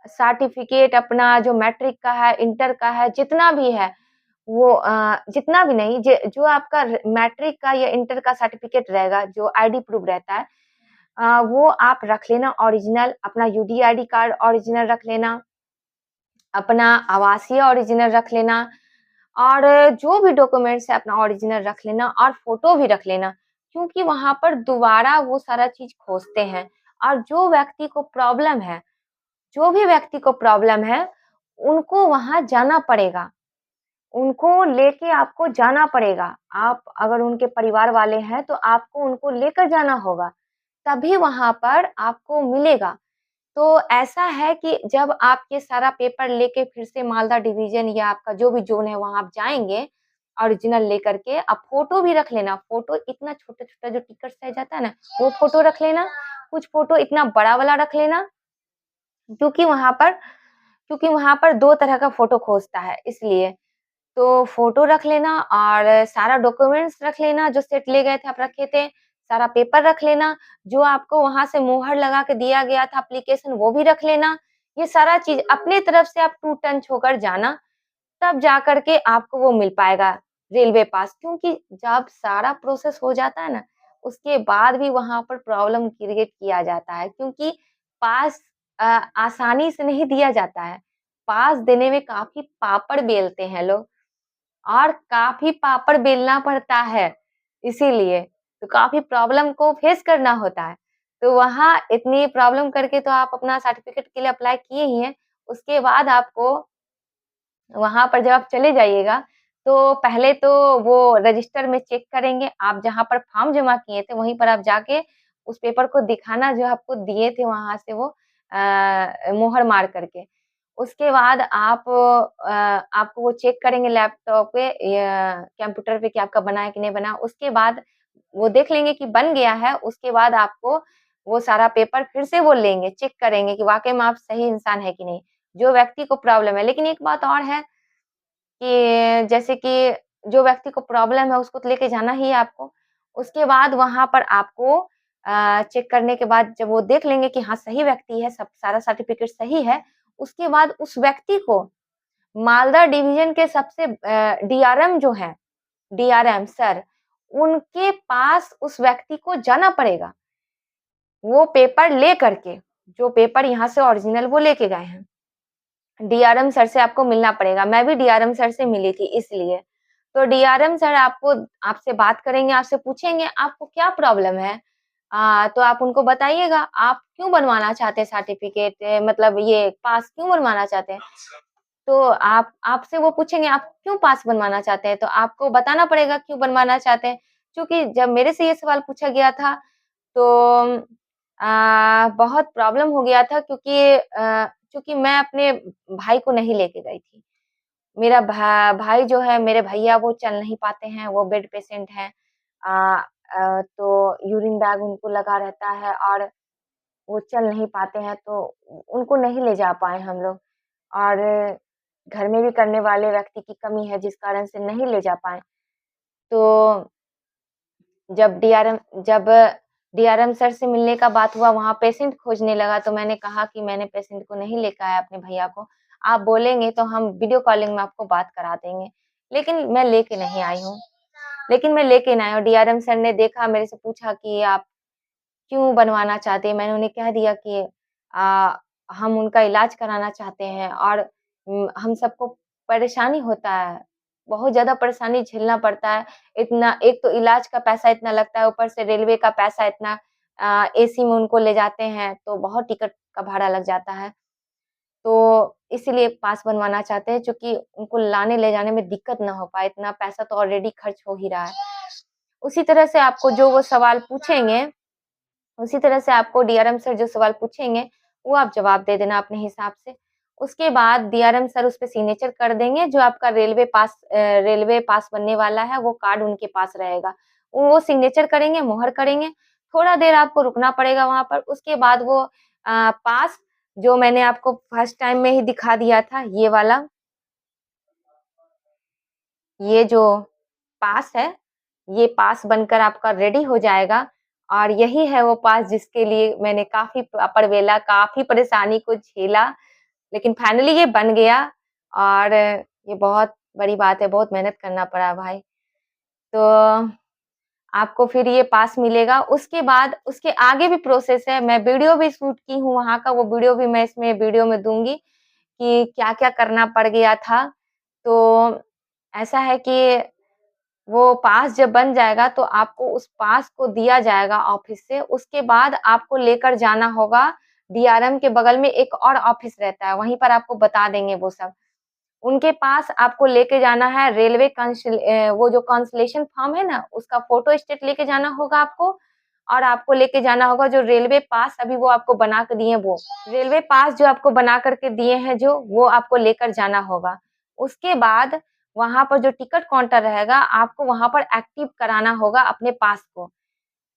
सर्टिफ़िकेट अपना जो मैट्रिक का है, इंटर का है, जितना भी है, वो जितना भी नहीं, ज जो आपका र मैट्रिक का या इंटर का सर्टिफ़िकेट रहेगा, जो आईडी प्रूफ रहता है, वो आप रख लेना ओरिजिनल, अपना यूडीआईडी कार्ड ओरिजिनल रख लेना, अपना आवासीय ओरिजिनल रख लेना और जो भी डॉक्यूमेंट्स है अपना ओरिजिनल रख लेना और फ़ोटो भी रख लेना, क्योंकि वहाँ पर दोबारा वो सारा चीज़ खोजते हैं और जो भी व्यक्ति को प्रॉब्लम है, उनको वहाँ जाना पड़ेगा। उनको लेके आपको जाना पड़ेगा। आप अगर उनके परिवार वाले हैं, तो आपको उनको लेकर जाना होगा, तभी वहाँ पर आपको मिलेगा। तो ऐसा है कि जब आप ये सारा पेपर लेके फिर से मालदा डिवीज़न या आपका जो भी ज़ोन है, वहाँ आप जाएँगे, ओरिजिनल लेकर के, आप फ़ोटो भी रख लेना। फ़ोटो इतना छोटा-छोटा जो टिकट साइज़ आता है ना, वो फ़ोटो रख लेना। कुछ फ़ोटो इतना बड़ा वाला रख लेना, क्योंकि वहाँ पर 2 तरह का फ़ोटो खोजता है, इसलिए। तो फ़ोटो रख लेना और सारा डॉक्यूमेंट्स रख लेना, जो सेट ले गए थे, आप रखे थे। सारा पेपर रख लेना, जो आपको वहाँ से मुहर लगा के दिया गया था एप्लीकेशन, वो भी रख लेना। ये सारा चीज़ अपने तरफ से आप टू टंच होकर जाना, तब जाकर के आपको वो मिल पाएगा रेलवे पास। क्योंकि जब सारा प्रोसेस हो जाता है ना, उसके बाद भी वहाँ पर प्रॉब्लम क्रिएट किया जाता है, क्योंकि पास आसानी से नहीं दिया जाता है। पास देने में काफ़ी पापड़ बेलते हैं लोग। और काफ़ी पापड़ बेलना पड़ता है, इसीलिए। तो काफ़ी प्रॉब्लम को फेस करना होता है। तो वहाँ इतनी प्रॉब्लम करके तो आप अपना सर्टिफ़िकेट के लिए अप्लाई किए ही हैं, उसके बाद आपको वहाँ पर जब आप चले जाइएगा, तो पहले तो वो रजिस्टर में चेक करेंगे, आप जहाँ पर फॉर्म जमा किए थे, वहीं पर आप जाके उस पेपर को दिखाना जो आपको दिए थे वहाँ से वो मुहर मार कर के। उसके बाद आपको वो चेक करेंगे लैपटॉप पे या कंप्यूटर पे कि आपका बना है कि नहीं बना। उसके बाद वो देख लेंगे कि बन गया है, उसके बाद आपको वो सारा पेपर फिर से वो लेंगे, चेक करेंगे कि वाक़ई में आप सही इंसान हैं कि नहीं, जो व्यक्ति को प्रॉब्लम है। लेकिन एक बात और है कि जैसे कि जो व्यक्ति को प्रॉब्लम है उसको तो लेके जाना ही है आपको। उसके बाद वहाँ पर आपको चेक करने के बाद जब वो देख लेंगे कि हाँ, सही व्यक्ति है, सब सारा सर्टिफ़िकेट सही है, उसके बाद उस व्यक्ति को मालदा डिवीज़न के सबसे डीआरएम जो हैं, डीआरएम सर, उनके पास उस व्यक्ति को जाना पड़ेगा। वो पेपर ले करके, जो पेपर यहाँ से ओरिजिनल वो लेके गए हैं। डीआरएम सर से आपको मिलना पड़ेगा। मैं भी डीआरएम सर से मिली थी इसलिए। तो डीआरएम सर आपको आपसे बात करेंगे, आपसे पूछेंगे आपको क्या प्रॉब्लम है? तो आप उनको बताइएगा, आप क्यों बनवाना चाहते हैं सर्टिफ़िकेट मतलब ये पास क्यों बनवाना चाहते हैं? तो आप आपसे वो पूछेंगे आप क्यों पास बनवाना चाहते हैं? तो आपको बताना पड़ेगा क्यों बनवाना चाहते हैं। क्योंकि जब मेरे से ये सवाल पूछा गया था तो बहुत प्रॉब्लम हो गया था क्योंकि चूँकि मैं अपने भाई को नहीं लेके गई थी। मेरा भाई जो है मेरे भैया वो चल नहीं पाते हैं, वो बेड पेशेंट हैं। अ तो यूरिन बैग उनको लगा रहता है और वो चल नहीं पाते हैं तो उनको नहीं ले जा पाए हम लोग और घर में भी करने वाले व्यक्ति की कमी है जिस कारण से नहीं ले जा पाए। तो जब डीआरएम सर से मिलने का बात हुआ, वहाँ पेशेंट खोजने लगा तो मैंने कहा कि मैंने पेशेंट को नहीं लेकर आया अपने भैया को। आप बोलेंगे तो हम वीडियो कॉलिंग में आपको बात करा देंगे। लेकिन मैं लेके नहीं आई हूँ। लेकिन मैं लेके नहीं आई हूँ। डीआरएम सर ने देखा मेरे से पूछा कि आप क्यों बनवाना चाहते हैं? मैंने उन्हें कह दिया कि अ, हम उनका इलाज कराना चाहते हैं और हम सबको परेशानी होता है, बहुत ज़्यादा परेशानी झेलना पड़ता है। इतना एक तो इलाज का पैसा इतना लगता है, ऊपर से रेलवे का पैसा इतना एसी में उनको ले जाते हैं, तो बहुत टिकट का भाड़ा लग जाता है। तो इसीलिए पास बनवाना चाहते हैं, चूँकि उनको लाने ले जाने में दिक्कत ना हो पाए, इतना पैसा तो ऑलरेडी खर्च हो ही रहा है। उसी तरह से आपको जो वो सवाल पूछेंगे उसी तरह से आपको डीआरएम सर जो सवाल पूछेंगे, वो आप जवाब दे देना अपने हिसाब से। उसके बाद डीआरएम सर उसपे सिग्नेचर कर देंगे, जो आपका रेलवे पास बनने वाला है, वो कार्ड उनके पास रहेगा। वो सिग्नेचर करेंगे, मुहर करेंगे, थोड़ा देर आपको रुकना पड़ेगा वहाँ पर। उसके बाद वो पास जो मैंने आपको फर्स्ट टाइम में ही दिखा दिया था, ये वाला, ये जो पास है, ये पास बनकर आपका रेडी हो जाएगा और यही है वो पास जिसके लिए मैंने काफ़ी पड़बेला, काफ़ी परेशानी को झेला, लेकिन फाइनली ये बन गया और ये बहुत बड़ी बात है, बहुत मेहनत करना पड़ा भाई। तो आपको फिर ये पास मिलेगा, उसके बाद उसके आगे भी प्रोसेस है, मैं वीडियो भी शूट की हूँ वहाँ का, वो वीडियो भी मैं इसमें वीडियो में दूँगी कि क्या-क्या करना पड़ गया था। तो ऐसा है कि वो पास जब बन जाएगा तो आपको उस पास को दिया जाएगा ऑफ़िस से, उसके बाद आपको लेकर जाना होगा डीआरएम के बगल में एक और ऑफ़िस रहता है, वहीं पर आपको बता देंगे वो सब। उनके पास आपको लेके जाना है वो जो कांसलेशन फॉर्म है ना, उसका फ़ोटो स्टेट लेके जाना होगा आपको और आपको लेके जाना होगा जो रेलवे पास अभी वो आपको बना के दिए हैं वो। रेलवे पास जो आपको बना कर के दिए हैं जो, वो आपको लेकर जाना होगा। उसके बाद वहाँ पर जो टिकट काउंटर रहेगा, आपको वहाँ पर एक्टिव कराना होगा अपने पास को।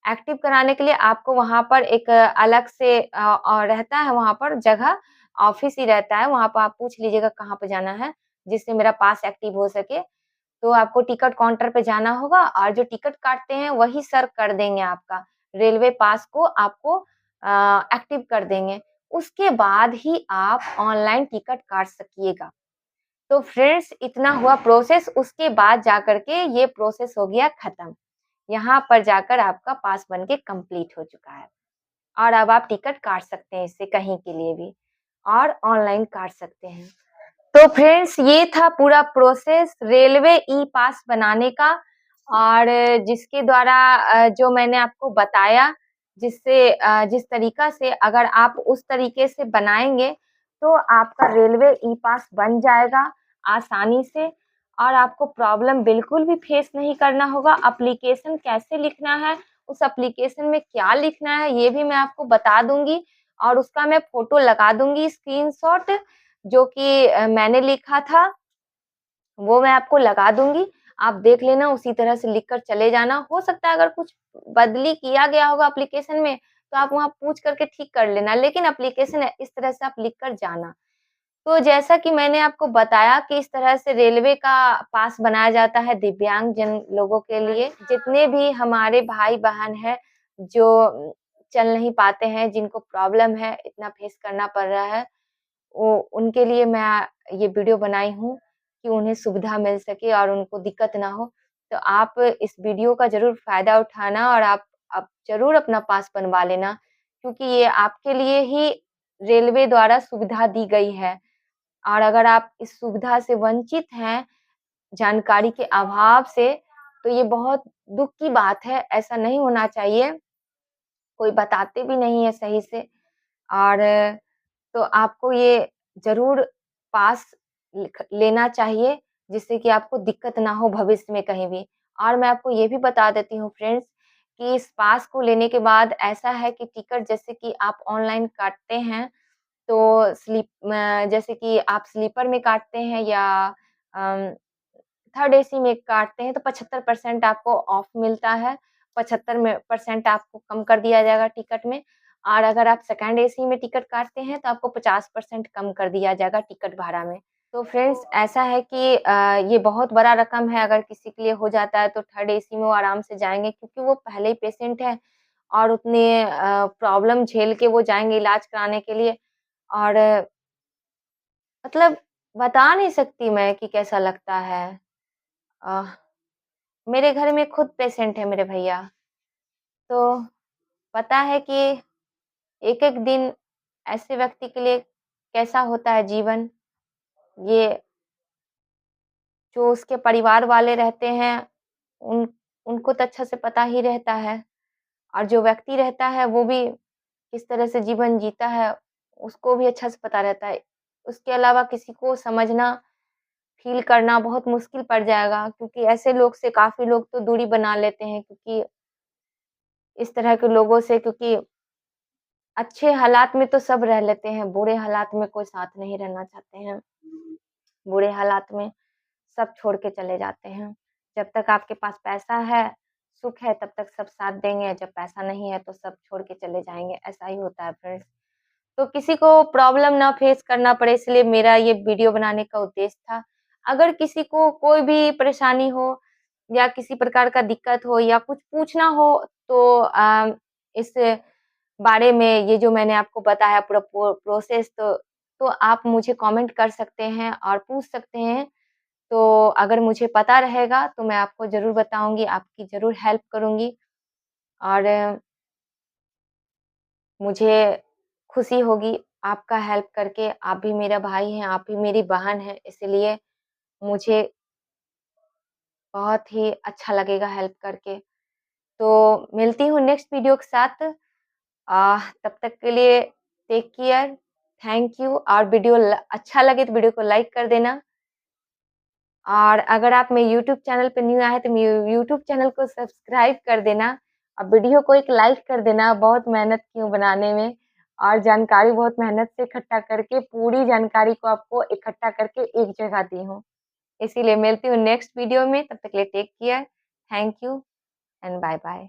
एक्टिव कराने के लिए आपको वहाँ पर एक अलग से रहता है वहाँ पर जगह, ऑफ़िस ही रहता है, वहाँ पर आप पूछ लीजिएगा कहाँ पे जाना है, जिससे मेरा पास एक्टिव हो सके। तो आपको टिकट काउंटर पे जाना होगा और जो टिकट काटते हैं वही सर कर देंगे आपका। रेलवे पास को आपको एक्टिव कर देंगे। उसके बाद ही आप ऑनलाइन टिकट काट सकिएगा। तो फ्रेंड्स इतना हुआ प्रोसेस, उसके बाद जाकर के ये प्रोसेस हो गया खत्म। यहाँ पर जाकर आपका पास बन के कंप्लीट हो चुका है और अब आप टिकट काट सकते हैं इससे कहीं के लिए भी और ऑनलाइन काट सकते हैं। तो फ्रेंड्स ये था पूरा प्रोसेस रेलवे ई पास बनाने का और जिसके द्वारा जो मैंने आपको बताया जिससे जिस तरीका से अगर आप उस तरीके से बनाएँगे तो आपका रेलवे ई पास बन जाएगा आसानी से और आपको प्रॉब्लम बिल्कुल भी फेस नहीं करना होगा। एप्लीकेशन कैसे लिखना है, उस एप्लीकेशन में क्या लिखना है ये भी मैं आपको बता दूँगी और उसका मैं फ़ोटो लगा दूँगी स्क्रीनशॉट जो कि मैंने लिखा था, वो मैं आपको लगा दूँगी। आप देख लेना उसी तरह से लिख कर चले जाना। हो सकता है अगर कुछ बदली किया गया होगा एप्लीकेशन में, तो आप वहाँ पूछ करके ठीक कर लेना, लेकिन एप्लीकेशन इस तरह से आप लिख कर जाना। तो जैसा कि मैंने आपको बताया कि इस तरह से रेलवे का पास बनाया जाता है दिव्यांगजन लोगों के लिए। जितने भी हमारे भाई-बहन हैं जो चल नहीं पाते हैं, जिनको प्रॉब्लम है, इतना फेस करना पड़ रहा है, वो उनके लिए मैं ये वीडियो बनाई हूँ कि उन्हें सुविधा मिल सके और उनको दिक्कत ना हो। तो आप इस वीडियो का ज़रूर फ़ायदा उठाना और आप ज़रूर अपना पास बनवा लेना क्योंकि ये आपके लिए ही रेलवे द्वारा सुविधा दी गई है। और अगर आप इस सुविधा से वंचित हैं, जानकारी के अभाव से, तो ये बहुत दुःख की बात है, ऐसा नहीं होना चाहिए। कोई बताते भी नहीं है सही से और तो आपको ये ज़रूर पास लेना चाहिए, जिससे कि आपको दिक्कत ना हो भविष्य में कहीं भी। और मैं आपको ये भी बता देती हूँ फ्रेंड्स कि इस पास को लेने के बाद ऐसा है कि टिकट जैसे कि आप ऑनलाइन काटते हैं, तो जैसे कि आप स्लीपर में काटते हैं या अम, थर्ड एसी में काटते हैं तो 75% आपको ऑफ मिलता है, 75 में परसेंट आपको कम कर दिया जाएगा टिकट में और अगर आप सेकंड एसी में टिकट काटते हैं तो आपको 50% कम कर दिया जाएगा टिकट भाड़ा में। तो फ्रेंड्स ऐसा है कि ये बहुत बड़ा रकम है अगर किसी के लिए हो जाता है तो थर्ड एसी में वो आराम से जाएँगे क्योंकि वो पहले ही पेशेंट है और उतने प्रॉब्लम झेल के वो जाएँगे इलाज कराने के लिए और मतलब बता नहीं सकती मैं कि कैसा लगता है। अ, मेरे घर में खुद पेशेंट है मेरे भैया, तो पता है कि एक-एक दिन ऐसे व्यक्ति के लिए कैसा होता है जीवन, ये जो उसके परिवार वाले रहते हैं, उन उनको तो अच्छा से पता ही रहता है और जो व्यक्ति रहता है वो भी किस तरह से जीवन जीता है, उसको भी अच्छा से पता रहता है। उसके अलावा किसी को समझना, फ़ील करना बहुत मुश्किल पड़ जाएगा क्योंकि ऐसे लोग से काफ़ी लोग तो दूरी बना लेते हैं क्योंकि इस तरह के लोगों से क्योंकि अच्छे हालात में तो सब रह लेते हैं, बुरे हालात में कोई साथ नहीं रहना चाहते हैं। बुरे हालात में सब छोड़ के चले जाते हैं। जब तक आपके पास पैसा है, सुख है, तब तक सब साथ देंगे, जब पैसा नहीं है तो सब छोड़ के चले जाएँगे, ऐसा ही होता है फ्रेंड्स। तो किसी को प्रॉब्लम ना फेस करना पड़े इसलिए मेरा ये वीडियो बनाने का उद्देश्य था। अगर किसी को कोई भी परेशानी हो या किसी प्रकार का दिक्कत हो या कुछ पूछना हो तो इस बारे में ये जो मैंने आपको बताया पूरा प्रोसेस तो आप मुझे कमेंट कर सकते हैं और पूछ सकते हैं। तो अगर मुझे पता रहेगा तो मैं आपको ज़रूर बताऊँगी, आपकी ज़रूर हेल्प करूँगी और मुझे खुशी होगी आपका हेल्प करके। आप भी मेरा भाई हैं, आप भी मेरी बहन हैं, इसलिए मुझे बहुत ही अच्छा लगेगा हेल्प करके। तो मिलती हूँ नेक्स्ट वीडियो के साथ। तब तक के लिए टेक केयर, थैंक यू और वीडियो अच्छा लगे तो वीडियो को लाइक कर देना। और अगर आप मेरे यूट्यूब चैनल पे न्यू आए तो मेरे यूट्यूब चैनल को सब्सक्राइब कर देना और वीडियो को एक लाइक कर देना। बहुत मेहनत की हूँ बनाने में और जानकारी बहुत मेहनत से इकट्ठा करके पूरी जानकारी को आपको इकट्ठा करके एक जगह दी हूँ। इसीलिए मिलती हूँ नेक्स्ट वीडियो में, तब तक के लिए take care, thank you and bye bye.